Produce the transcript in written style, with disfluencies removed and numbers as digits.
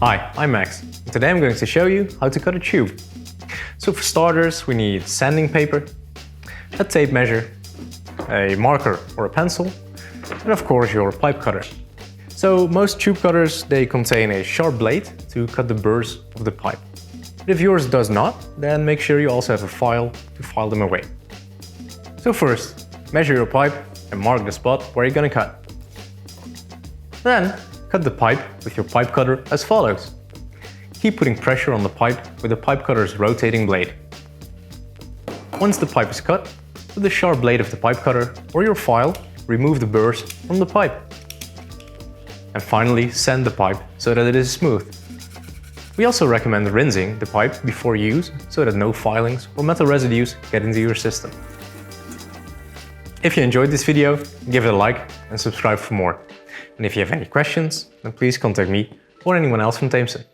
Hi, I'm Max, and today I'm going to show you how to cut a tube. So for starters, we need sanding paper, a tape measure, a marker or a pencil, and of course your pipe cutter. So most tube cutters, they contain a sharp blade to cut the burrs of the pipe. But if yours does not, then make sure you also have a file to file them away. So first, measure your pipe and mark the spot where you're gonna cut. Then, cut the pipe with your pipe cutter as follows. Keep putting pressure on the pipe with the pipe cutter's rotating blade. Once the pipe is cut, with the sharp blade of the pipe cutter or your file, remove the burrs from the pipe. And finally, sand the pipe so that it is smooth. We also recommend rinsing the pipe before use so that no filings or metal residues get into your system. If you enjoyed this video, give it a like and subscribe for more. And if you have any questions, then please contact me or anyone else from Tameson.